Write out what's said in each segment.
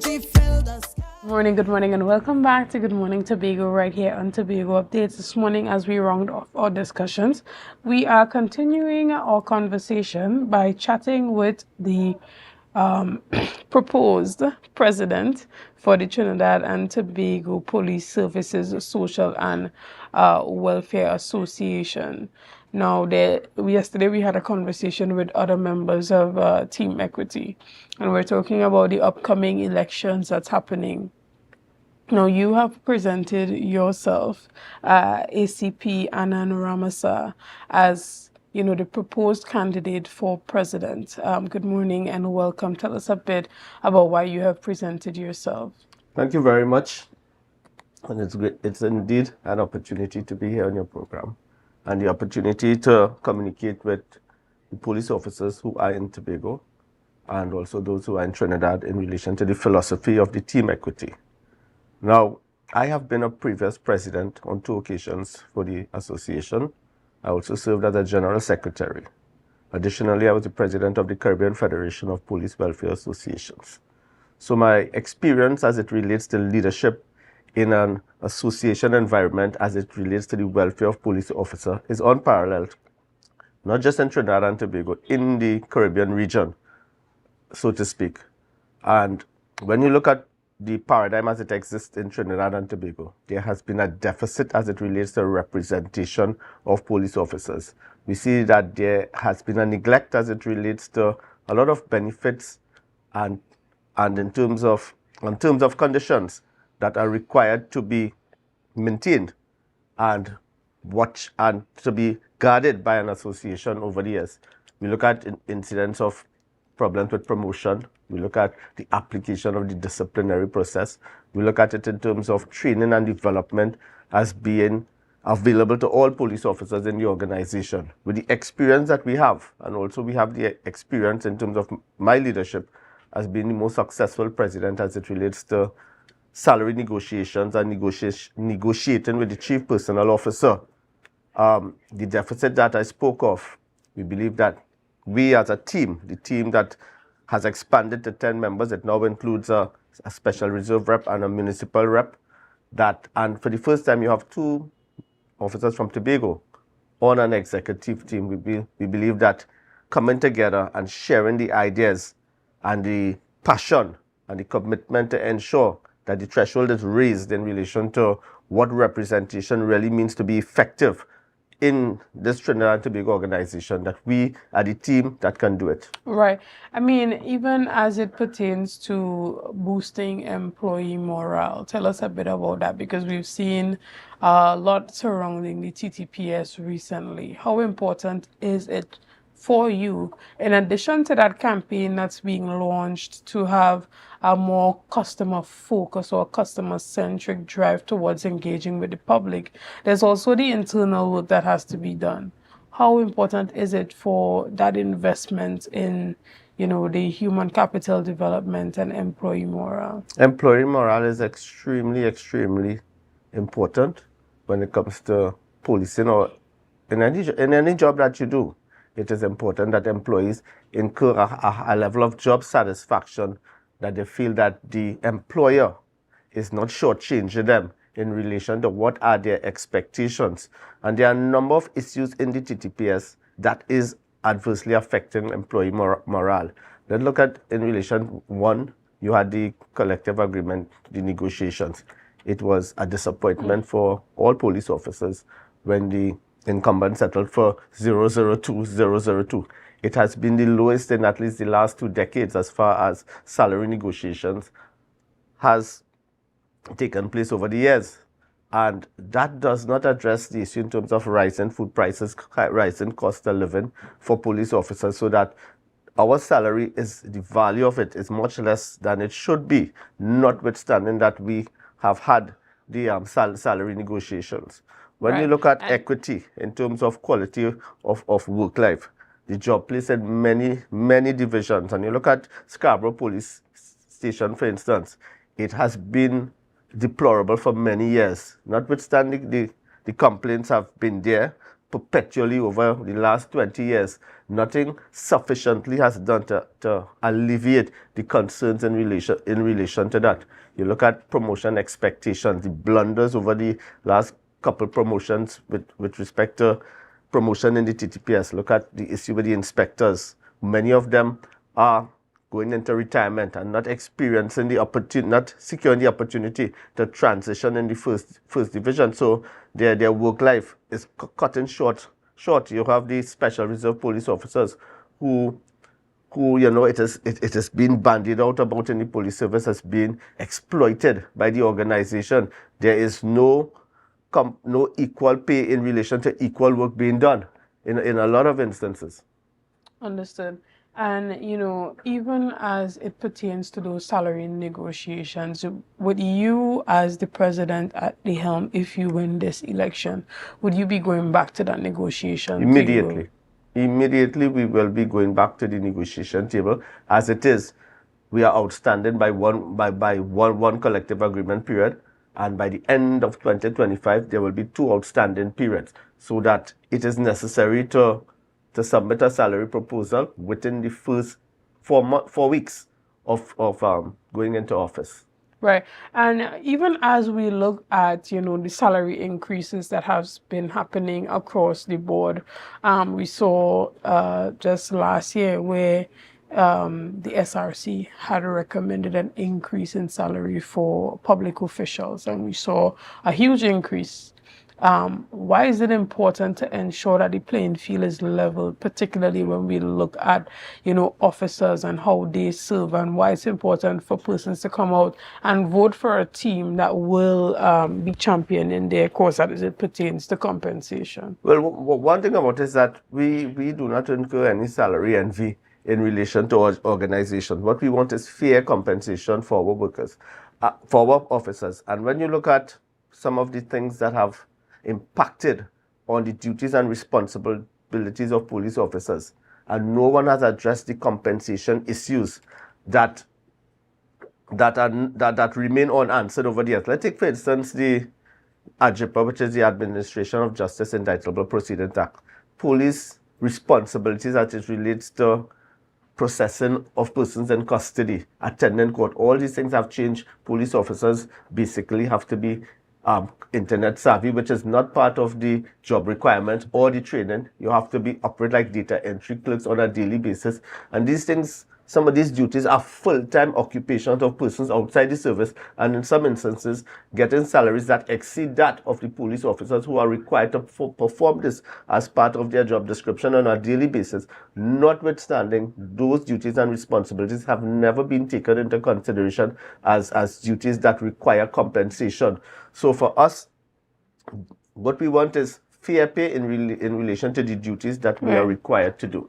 Good morning, and welcome back to Good Morning Tobago right here on Tobago Updates. This morning, as we round off our discussions, we are continuing our conversation by chatting with the proposed president for the Trinidad and Tobago Police Services Social and Welfare Association. Now, yesterday we had a conversation with other members of Team Equity, and we're talking about the upcoming elections that's happening. Now, you have presented yourself, ACP Anand Ramesar, as the proposed candidate for president. Good morning and welcome. Tell us a bit about why you have presented yourself. Thank you very much. And it's great. It's indeed an opportunity to be here on your program and the opportunity to communicate with the police officers who are in Tobago and also those who are in Trinidad in relation to the philosophy of the team equity. Now, I have been a previous president on 2 occasions for the association. I also served as a general secretary. Additionally, I was the president of the Caribbean Federation of Police Welfare Associations. So my experience as it relates to leadership in an association environment as it relates to the welfare of police officers is unparalleled, not just in Trinidad and Tobago, in the Caribbean region, so to speak. And when you look at the paradigm as it exists in Trinidad and Tobago, there has been a deficit as it relates to representation of police officers. We see that there has been a neglect as it relates to a lot of benefits and in terms of conditions that are required to be maintained and watched and to be guarded by an association over the years. We look at incidents of problems with promotion. We look at the application of the disciplinary process. We look at it in terms of training and development as being available to all police officers in the organization. With the experience that we have, and also we have the experience in terms of my leadership as being the most successful president as it relates to salary negotiations and negotiating with the chief personnel officer. The deficit that I spoke of, we believe that we as a team, the team that has expanded to 10 members, it now includes a special reserve rep and a municipal rep. And for the first time, you have 2 officers from Tobago on an executive team. We believe that coming together and sharing the ideas and the passion and the commitment to ensure that the threshold is raised in relation to what representation really means to be effective in this Trinidad and Tobago organization, that we are the team that can do it. Right. I mean, even as it pertains to boosting employee morale, tell us a bit about that, because we've seen a lot surrounding the T.T.P.S. recently. How important is it for you, in addition to that campaign that's being launched, to have a more customer focus or customer centric drive towards engaging with the public? There's also the internal work that has to be done. How important is it for that investment in, the human capital development and employee morale? Employee morale is extremely, extremely important when it comes to policing or in any job that you do. It is important that employees incur a level of job satisfaction, that they feel that the employer is not shortchanging them in relation to what are their expectations. And there are a number of issues in the T.T.P.S. that is adversely affecting employee morale. Let's look at in relation, 1, you had the collective agreement, the negotiations. It was a disappointment for all police officers when the incumbent settled for 002. It has been the lowest in at least the last 2 decades as far as salary negotiations has taken place over the years. And that does not address the issue in terms of rising food prices, rising cost of living for police officers, so that our salary the value of it is much less than it should be, notwithstanding that we have had the salary negotiations. When you look at equity in terms of quality of work life, the job place in many divisions, and you look at Scarborough Police Station, for instance, it has been deplorable for many years. Notwithstanding the complaints have been there, perpetually over the last 20 years, nothing sufficiently has done to alleviate the concerns in relation to that. You look at promotion expectations, the blunders over the last couple promotions with respect to promotion in the TTPS. Look at the issue with the inspectors. Many of them are going into retirement and not experiencing the opportunity, not securing the opportunity to transition in the first division. So their work life is cutting short. You have the special reserve police officers who it has been bandied out about in the police service as being exploited by the organization. There is no equal pay in relation to equal work being done in a lot of instances. Understood. And, even as it pertains to those salary negotiations, would you, as the president at the helm, if you win this election, would you be going back to that negotiation Immediately. table? Immediately, we will be going back to the negotiation table. As it is, we are outstanding by one collective agreement period, and by the end of 2025, there will be 2 outstanding periods, so that it is necessary to submit a salary proposal within the first 4 weeks of going into office. Right. And even as we look at, the salary increases that have been happening across the board, we saw just last year where the SRC had recommended an increase in salary for public officials, and we saw a huge increase. Why is it important to ensure that the playing field is leveled, particularly when we look at, officers and how they serve, and why it's important for persons to come out and vote for a team that will be championing their cause as it pertains to compensation? Well, one thing about it is that we do not incur any salary envy in relation to our organization. What we want is fair compensation for our workers, for our officers. And when you look at some of the things that have impacted on the duties and responsibilities of police officers, and no one has addressed the compensation issues that remain unanswered over the years. Let's take, for instance, the AJIPA, which is the Administration of Justice Indictable Proceedings Act. Police responsibilities as it relates to processing of persons in custody, attending court, all these things have changed. Police officers basically have to be internet savvy, which is not part of the job requirement or the training. You have to operate like data entry clerks on a daily basis. And these things, some of these duties are full-time occupations of persons outside the service, and in some instances, getting salaries that exceed that of the police officers who are required to perform this as part of their job description on a daily basis. Notwithstanding, those duties and responsibilities have never been taken into consideration as duties that require compensation. So for us, what we want is fair pay in relation to the duties that we are required to do.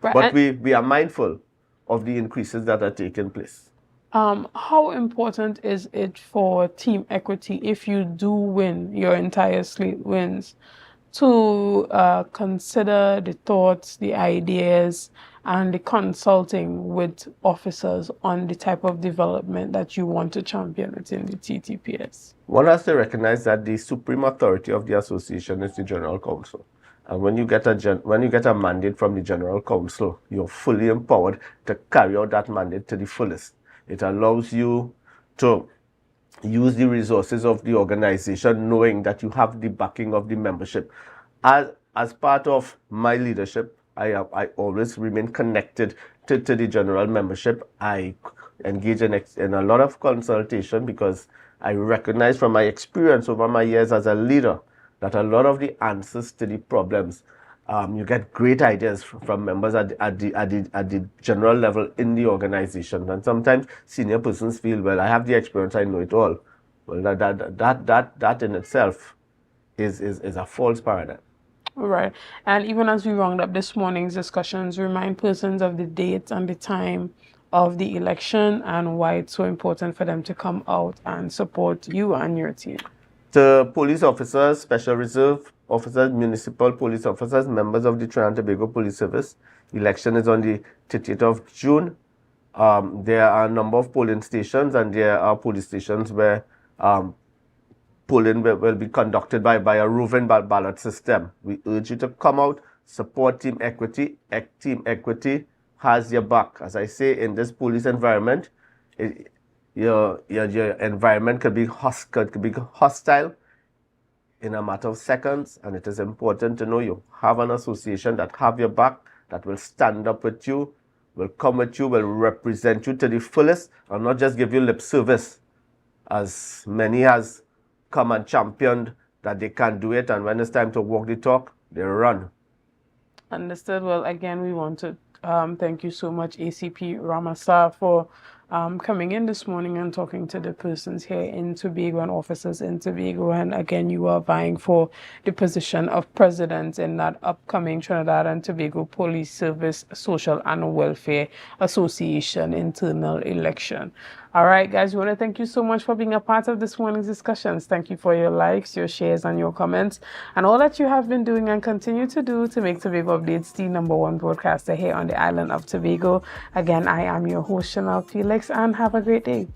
Right. But we are mindful of the increases that are taking place. How important is it for team equity, if you do win, your entire slate wins, to consider the thoughts, the ideas, and the consulting with officers on the type of development that you want to champion within the TTPS? One has to recognize that the supreme authority of the association is the General Council. And when you get a mandate from the General Council, you're fully empowered to carry out that mandate to the fullest. It allows you to use the resources of the organization, knowing that you have the backing of the membership. As part of my leadership, I always remain connected to the general membership. I engage in a lot of consultation, because I recognize from my experience over my years as a leader that a lot of the answers to the problems, you get great ideas from members at the general level in the organization. And sometimes senior persons feel, well, I have the experience, I know it all. Well, that in itself is a false paradigm. Right. And even as we round up this morning's discussions, remind persons of the date and the time of the election and why it's so important for them to come out and support you and your team. The police officers, special reserve officers, municipal police officers, members of the Trinidad and Tobago Police Service. Election is on the 30th of June. There are a number of polling stations, and there are police stations where polling will be conducted by a roving ballot system. We urge you to come out, support Team Equity. Team Equity has your back. As I say, in this police environment, your environment could be hostile in a matter of seconds, and it is important to know you have an association that have your back, that will stand up with you, will come with you, will represent you to the fullest, and not just give you lip service, as many has come and championed that they can't do it, and when it's time to walk the talk, they run. Understood. Well, again, we want to thank you so much, ACP Ramesar, for coming in this morning and talking to the persons here in Tobago and officers in Tobago. And again, you are vying for the position of president in that upcoming Trinidad and Tobago Police Service Social and Welfare Association internal election. All right, guys, we want to thank you so much for being a part of this morning's discussions. Thank you for your likes, your shares, and your comments, and all that you have been doing and continue to do to make Tobago Updates the #1 broadcaster here on the island of Tobago. Again, I am your host, Shenell Felix, and have a great day.